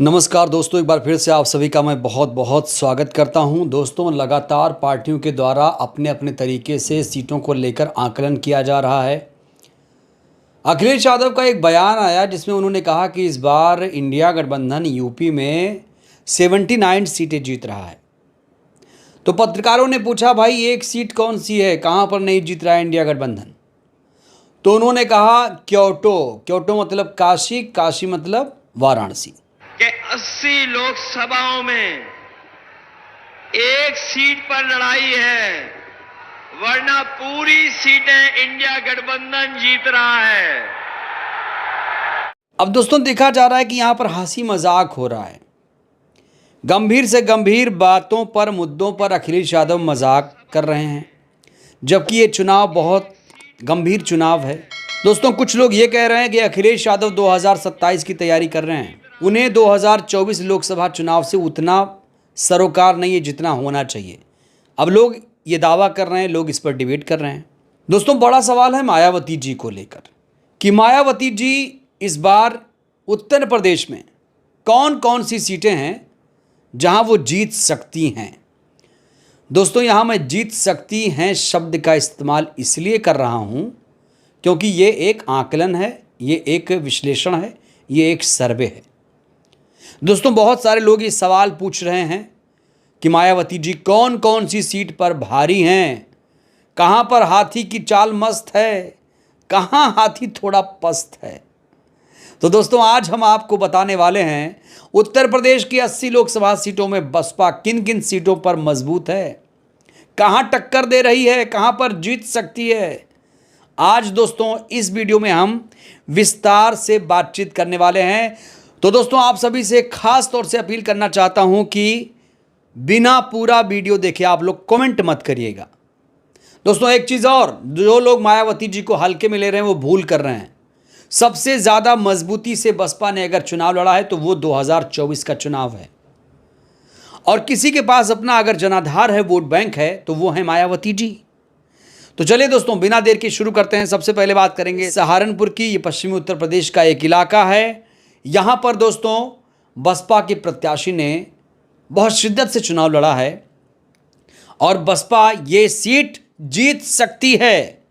नमस्कार दोस्तों, एक बार फिर से आप सभी का मैं बहुत बहुत स्वागत करता हूं। दोस्तों, लगातार पार्टियों के द्वारा अपने अपने तरीके से सीटों को लेकर आकलन किया जा रहा है। अखिलेश यादव का एक बयान आया जिसमें उन्होंने कहा कि इस बार इंडिया गठबंधन यूपी में 79 सीटें जीत रहा है। तो पत्रकारों ने पूछा, भाई एक सीट कौन सी है, कहाँ पर नहीं जीत रहा है इंडिया गठबंधन? तो उन्होंने कहा क्योटो। क्योटो मतलब काशी, काशी मतलब वाराणसी कि 80 लोकसभाओं में एक सीट पर लड़ाई है, वरना पूरी सीटें इंडिया गठबंधन जीत रहा है। अब दोस्तों, देखा जा रहा है कि यहाँ पर हंसी मजाक हो रहा है। गंभीर से गंभीर बातों पर, मुद्दों पर अखिलेश यादव मजाक कर रहे हैं, जबकि ये चुनाव बहुत गंभीर चुनाव है। दोस्तों, कुछ लोग ये कह रहे हैं कि अखिलेश यादव 2027 की तैयारी कर रहे हैं। उन्हें 2024 लोकसभा चुनाव से उतना सरोकार नहीं है जितना होना चाहिए। अब लोग ये दावा कर रहे हैं, लोग इस पर डिबेट कर रहे हैं। दोस्तों, बड़ा सवाल है मायावती जी को लेकर कि मायावती जी इस बार उत्तर प्रदेश में कौन कौन सी सीटें हैं जहां वो जीत सकती हैं। दोस्तों, यहां मैं जीत सकती हैं शब्द का इस्तेमाल इसलिए कर रहा हूं क्योंकि ये एक आकलन है, ये एक विश्लेषण है, ये एक सर्वे है। दोस्तों, बहुत सारे लोग ये सवाल पूछ रहे हैं कि मायावती जी कौन कौन सी सीट पर भारी हैं, कहाँ पर हाथी की चाल मस्त है, कहाँ हाथी थोड़ा पस्त है। तो दोस्तों, आज हम आपको बताने वाले हैं उत्तर प्रदेश की 80 लोकसभा सीटों में बसपा किन किन सीटों पर मजबूत है, कहाँ टक्कर दे रही है, कहाँ पर जीत सकती है। आज दोस्तों इस वीडियो में हम विस्तार से बातचीत करने वाले हैं। तो दोस्तों, आप सभी से खास तौर से अपील करना चाहता हूं कि बिना पूरा वीडियो देखे आप लोग कमेंट मत करिएगा। दोस्तों, एक चीज़ और, जो लोग मायावती जी को हल्के में ले रहे हैं वो भूल कर रहे हैं। सबसे ज़्यादा मजबूती से बसपा ने अगर चुनाव लड़ा है तो वो 2024 का चुनाव है, और किसी के पास अपना अगर जनाधार है, वोट बैंक है, तो वो है मायावती जी। तो चलिए दोस्तों, बिना देर के शुरू करते हैं। सबसे पहले बात करेंगे सहारनपुर की। ये पश्चिमी उत्तर प्रदेश का एक इलाका है। यहाँ पर दोस्तों बसपा के प्रत्याशी ने बहुत शिद्दत से चुनाव लड़ा है और बसपा ये सीट जीत सकती है।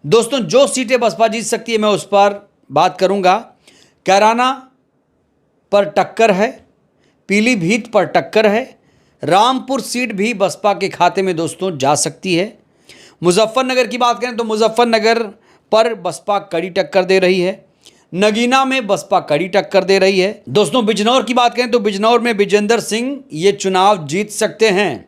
दोस्तों, जो सीटें बसपा जीत सकती है मैं उस पर बात करूंगा। कैराना पर टक्कर है, पीलीभीत पर टक्कर है, रामपुर सीट भी बसपा के खाते में दोस्तों जा सकती है। मुजफ्फरनगर की बात करें तो मुजफ्फरनगर पर बसपा कड़ी टक्कर दे रही है। नगीना में बसपा कड़ी टक्कर दे रही है। दोस्तों, बिजनौर की बात करें तो बिजनौर में विजेंद्र सिंह ये चुनाव जीत सकते हैं।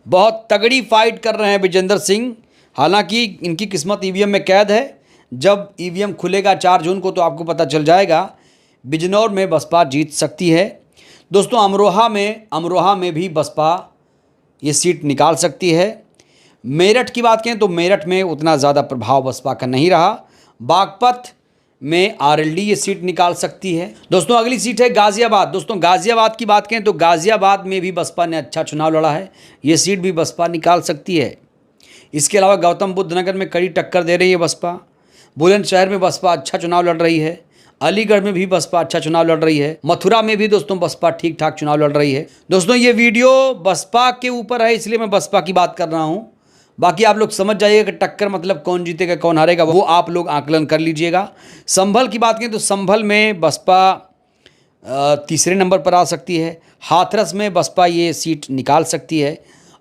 बहुत तगड़ी फाइट कर रहे हैं विजेंद्र सिंह। हालांकि इनकी किस्मत ईवीएम में कैद है। जब ईवीएम खुलेगा 4 जून को तो आपको पता चल जाएगा। बिजनौर में बसपा जीत सकती है। दोस्तों, अमरोहा में भी बसपा ये सीट निकाल सकती है। मेरठ की बात करें तो मेरठ में उतना ज़्यादा प्रभाव बसपा का नहीं रहा। बागपत में आरएलडी ये सीट निकाल सकती है। दोस्तों, अगली सीट है गाजियाबाद। दोस्तों, गाजियाबाद की बात करें तो गाजियाबाद में भी बसपा ने अच्छा चुनाव लड़ा है। ये सीट भी बसपा निकाल सकती है। इसके अलावा गौतम बुद्ध नगर में कड़ी टक्कर दे रही है बसपा। बुलंदशहर में बसपा अच्छा चुनाव लड़ रही है। अलीगढ़ में भी बसपा अच्छा चुनाव लड़ रही है। मथुरा में भी दोस्तों बसपा ठीक ठाक चुनाव लड़ रही है। दोस्तों, ये वीडियो बसपा के ऊपर है, इसलिए मैं बसपा की बात कर रहा हूँ। बाकी आप लोग समझ जाइएगा कि टक्कर मतलब कौन जीतेगा कौन हारेगा, वो आप लोग आकलन कर लीजिएगा। संभल की बात करें तो संभल में बसपा तीसरे नंबर पर आ सकती है। हाथरस में बसपा ये सीट निकाल सकती है।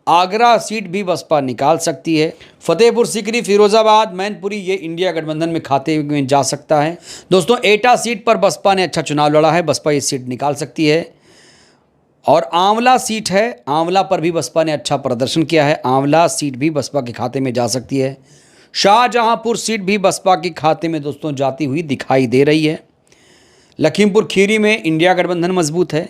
आगरा सीट भी बसपा निकाल सकती है। फतेहपुर सीकरी, फिरोजाबाद, मैनपुरी ये इंडिया गठबंधन में खाते में जा सकता है। दोस्तों, एटा सीट पर बसपा ने अच्छा चुनाव लड़ा है, बसपा ये सीट निकाल सकती है। और आंवला सीट है, आंवला पर भी बसपा ने अच्छा प्रदर्शन किया है। आंवला सीट भी बसपा के खाते में जा सकती है। शाहजहांपुर सीट भी बसपा के खाते में दोस्तों जाती हुई दिखाई दे रही है। लखीमपुर खीरी में इंडिया गठबंधन मजबूत है।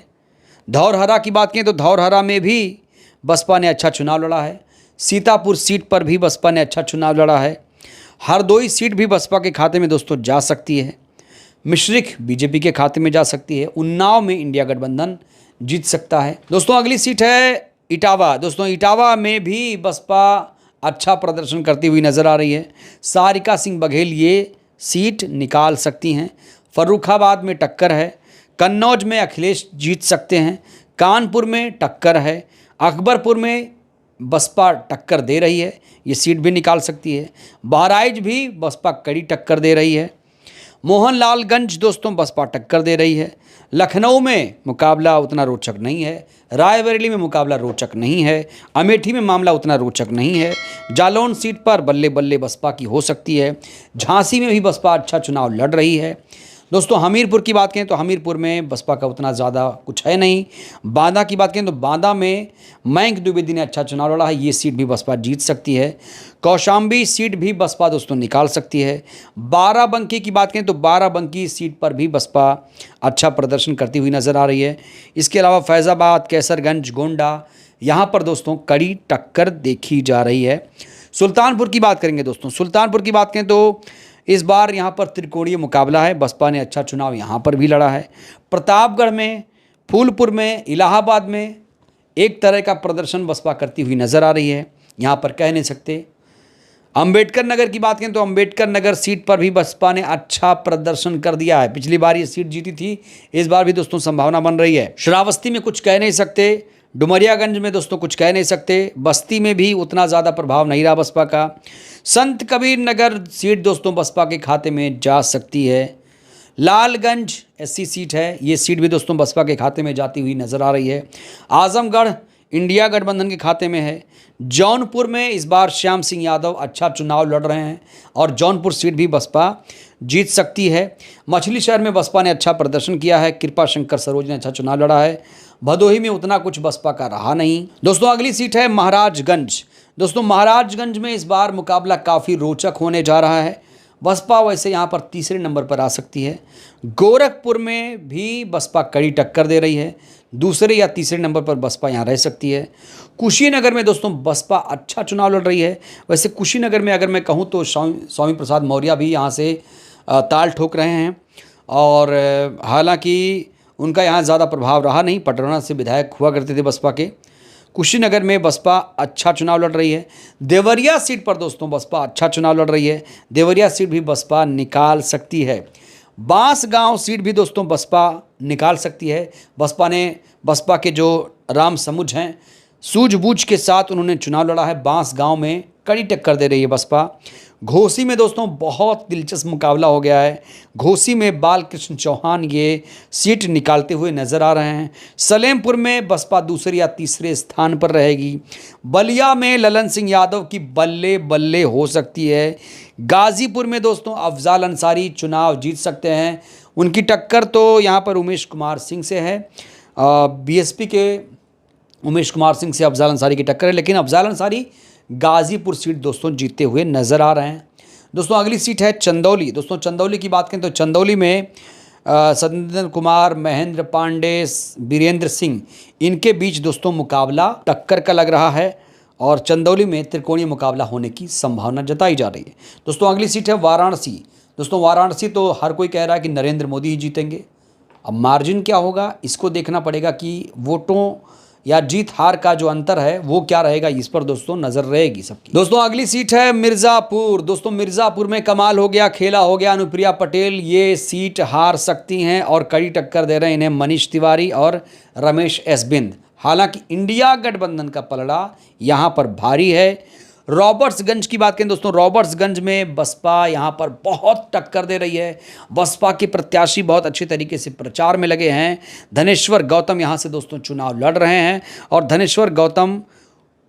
धौरहरा की बात करें तो धौरहरा में भी बसपा ने अच्छा चुनाव लड़ा है। सीतापुर सीट पर भी बसपा ने अच्छा चुनाव लड़ा है। हरदोई सीट भी बसपा के खाते में दोस्तों जा सकती है। मिश्रिख बीजेपी के खाते में जा सकती है। उन्नाव में इंडिया गठबंधन जीत सकता है। दोस्तों, अगली सीट है इटावा। दोस्तों, इटावा में भी बसपा अच्छा प्रदर्शन करती हुई नजर आ रही है। सारिका सिंह बघेल ये सीट निकाल सकती हैं। फर्रुखाबाद में टक्कर है। कन्नौज में अखिलेश जीत सकते हैं, कानपुर में टक्कर है, अकबरपुर में बसपा टक्कर दे रही है, ये सीट भी निकाल सकती है, बहराइच भी बसपा कड़ी टक्कर दे रही है, मोहनलालगंज दोस्तों बसपा टक्कर दे रही है, लखनऊ में मुकाबला उतना रोचक नहीं है, रायबरेली में मुकाबला रोचक नहीं है, अमेठी में मामला उतना रोचक नहीं है, जालौन सीट पर बल्ले बल्ले बसपा की हो सकती है, झांसी में भी बसपा अच्छा चुनाव लड़ रही है। दोस्तों हमीरपुर की बात करें तो हमीरपुर में बसपा का उतना ज़्यादा कुछ है नहीं। बांदा की बात करें तो बांदा में मयंक द्विवेदी ने अच्छा चुनाव लड़ा है, ये सीट भी बसपा जीत सकती है। कौशाम्बी सीट भी बसपा दोस्तों निकाल सकती है। बाराबंकी की बात करें तो बाराबंकी सीट पर भी बसपा अच्छा प्रदर्शन करती हुई नज़र आ रही है। इसके अलावा फैज़ाबाद, कैसरगंज, गोंडा, यहाँ पर दोस्तों कड़ी टक्कर देखी जा रही है। सुल्तानपुर की बात करेंगे दोस्तों, सुल्तानपुर की बात करें तो इस बार यहाँ पर त्रिकोणीय मुकाबला है, बसपा ने अच्छा चुनाव यहाँ पर भी लड़ा है। प्रतापगढ़ में, फूलपुर में, इलाहाबाद में एक तरह का प्रदर्शन बसपा करती हुई नज़र आ रही है, यहाँ पर कह नहीं सकते। अंबेडकर नगर की बात करें तो अंबेडकर नगर सीट पर भी बसपा ने अच्छा प्रदर्शन कर दिया है, पिछली बार ये सीट जीती थी, इस बार भी दोस्तों संभावना बन रही है। श्रावस्ती में कुछ कह नहीं सकते, डुमरियागंज में दोस्तों कुछ कह नहीं सकते, बस्ती में भी उतना ज़्यादा प्रभाव नहीं रहा बसपा का। संत कबीर नगर सीट दोस्तों बसपा के खाते में जा सकती है। लालगंज एससी सीट है, ये सीट भी दोस्तों बसपा के खाते में जाती हुई नज़र आ रही है। आजमगढ़ इंडिया गठबंधन के खाते में है। जौनपुर में इस बार श्याम सिंह यादव अच्छा चुनाव लड़ रहे हैं और जौनपुर सीट भी बसपा जीत सकती है। मछली शहर में बसपा ने अच्छा प्रदर्शन किया है, कृपा शंकर सरोज ने अच्छा चुनाव लड़ा है। भदोही में उतना कुछ बसपा का रहा नहीं। दोस्तों अगली सीट है महाराजगंज। दोस्तों महाराजगंज में इस बार मुकाबला काफ़ी रोचक होने जा रहा है, बसपा वैसे यहाँ पर तीसरे नंबर पर आ सकती है। गोरखपुर में भी बसपा कड़ी टक्कर दे रही है, दूसरे या तीसरे नंबर पर बसपा यहाँ रह सकती है। कुशीनगर में दोस्तों बसपा अच्छा चुनाव लड़ रही है, वैसे कुशीनगर में अगर मैं कहूँ तो स्वामी प्रसाद मौर्य भी यहाँ से ताल ठोक रहे हैं और हालांकि उनका यहाँ ज़्यादा प्रभाव रहा नहीं, पटरौना से विधायक हुआ करते थे बसपा के। कुशीनगर में बसपा अच्छा चुनाव लड़ रही है। देवरिया सीट पर दोस्तों बसपा अच्छा चुनाव लड़ रही है, देवरिया सीट भी बसपा निकाल सकती है। बांसगांव सीट भी दोस्तों बसपा निकाल सकती है। बसपा के जो राम समुझ हैं, सूझबूझ के साथ उन्होंने चुनाव लड़ा है, बांसगांव में कड़ी टक्कर दे रही है बसपा। घोसी में दोस्तों बहुत दिलचस्प मुकाबला हो गया है, घोसी में बालकृष्ण चौहान ये सीट निकालते हुए नज़र आ रहे हैं। सलेमपुर में बसपा दूसरे या तीसरे स्थान पर रहेगी। बलिया में ललन सिंह यादव की बल्ले बल्ले हो सकती है। गाज़ीपुर में दोस्तों अफजाल अंसारी चुनाव जीत सकते हैं, उनकी टक्कर तो यहाँ पर उमेश कुमार सिंह से है। बीएसपी के उमेश कुमार सिंह से अफजाल अंसारी की टक्कर है, लेकिन अफजाल अंसारी गाज़ीपुर सीट दोस्तों जीतते हुए नज़र आ रहे हैं। दोस्तों अगली सीट है चंदौली। दोस्तों चंदौली की बात करें तो चंदौली में सत्येंद्र कुमार, महेंद्र पांडे, वीरेंद्र सिंह, इनके बीच दोस्तों मुकाबला टक्कर का लग रहा है और चंदौली में त्रिकोणीय मुकाबला होने की संभावना जताई जा रही है। दोस्तों अगली सीट है वाराणसी। दोस्तों वाराणसी तो हर कोई कह रहा है कि नरेंद्र मोदी ही जीतेंगे, अब मार्जिन क्या होगा इसको देखना पड़ेगा कि वोटों या जीत हार का जो अंतर है वो क्या रहेगा, इस पर दोस्तों नजर रहेगी सबकी। दोस्तों अगली सीट है मिर्ज़ापुर। दोस्तों मिर्ज़ापुर में कमाल हो गया, खेला हो गया, अनुप्रिया पटेल ये सीट हार सकती हैं और कड़ी टक्कर दे रहे हैं इन्हें मनीष तिवारी और रमेश एस बिंद। हालांकि इंडिया गठबंधन का पलड़ा यहाँ पर भारी है। रॉबर्ट्सगंज की बात करें दोस्तों, रॉबर्ट्सगंज में बसपा यहाँ पर बहुत टक्कर दे रही है, बसपा के प्रत्याशी बहुत अच्छे तरीके से प्रचार में लगे हैं। धनेश्वर गौतम यहाँ से दोस्तों चुनाव लड़ रहे हैं और धनेश्वर गौतम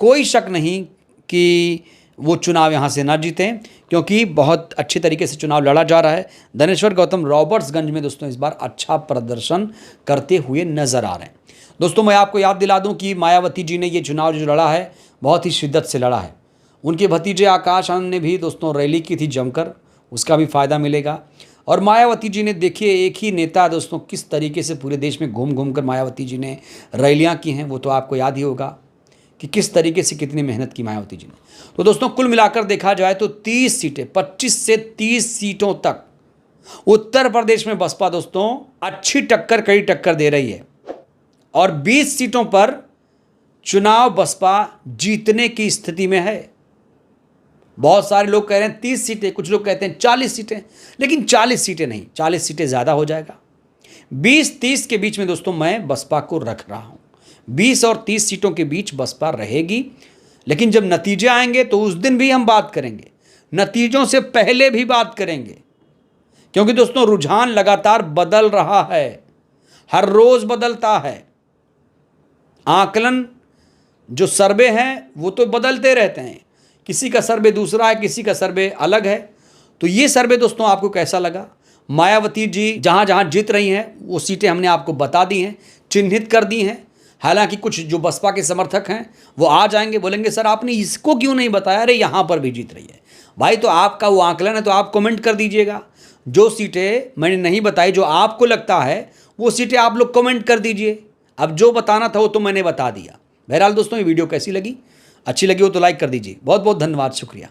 कोई शक नहीं कि वो चुनाव यहाँ से ना जीतें, क्योंकि बहुत अच्छे तरीके से चुनाव लड़ा जा रहा है। धनेश्वर गौतम रॉबर्ट्सगंज में दोस्तों इस बार अच्छा प्रदर्शन करते हुए नजर आ रहे हैं। दोस्तों मैं आपको याद दिला दूं कि मायावती जी ने ये चुनाव जो लड़ा है बहुत ही शिद्दत से लड़ा है। उनके भतीजे आकाश आनंद ने भी दोस्तों रैली की थी जमकर, उसका भी फ़ायदा मिलेगा। और मायावती जी ने देखिए एक ही नेता दोस्तों किस तरीके से पूरे देश में घूम घूम कर मायावती जी ने रैलियाँ की हैं, वो तो आपको याद ही होगा कि किस तरीके से कितनी मेहनत की मायावती जी ने। तो दोस्तों कुल मिलाकर देखा जाए तो 30 सीटें, 25 से 30 सीटों तक उत्तर प्रदेश में बसपा दोस्तों अच्छी टक्कर, कड़ी टक्कर दे रही है और 20 सीटों पर चुनाव बसपा जीतने की स्थिति में है। बहुत सारे लोग कह रहे हैं 30 सीटें, कुछ लोग कहते हैं 40 सीटें, लेकिन 40 सीटें नहीं, 40 सीटें ज़्यादा हो जाएगा। 20-30 के बीच में दोस्तों मैं बसपा को रख रहा हूं। 20 और 30 सीटों के बीच बसपा रहेगी। लेकिन जब नतीजे आएंगे तो उस दिन भी हम बात करेंगे, नतीजों से पहले भी बात करेंगे, क्योंकि दोस्तों रुझान लगातार बदल रहा है, हर रोज बदलता है। आकलन जो सर्वे हैं वो तो बदलते रहते हैं, किसी का सर्वे दूसरा है, किसी का सर्वे अलग है। तो ये सर्वे दोस्तों आपको कैसा लगा? मायावती जी जहां जहां जीत रही हैं वो सीटें हमने आपको बता दी हैं, चिन्हित कर दी हैं। हालांकि कुछ जो बसपा के समर्थक हैं वो आ जाएंगे, बोलेंगे सर आपने इसको क्यों नहीं बताया, अरे यहाँ पर भी जीत रही है। भाई तो आपका वो आकलन है, तो आप कमेंट कर दीजिएगा। जो सीटें मैंने नहीं बताई, जो आपको लगता है वो सीटें आप लोग कमेंट कर दीजिए। अब जो बताना था वो तो मैंने बता दिया। बहरहाल दोस्तों ये वीडियो कैसी लगी? अच्छी लगी हो तो लाइक कर दीजिए। बहुत बहुत धन्यवाद, शुक्रिया।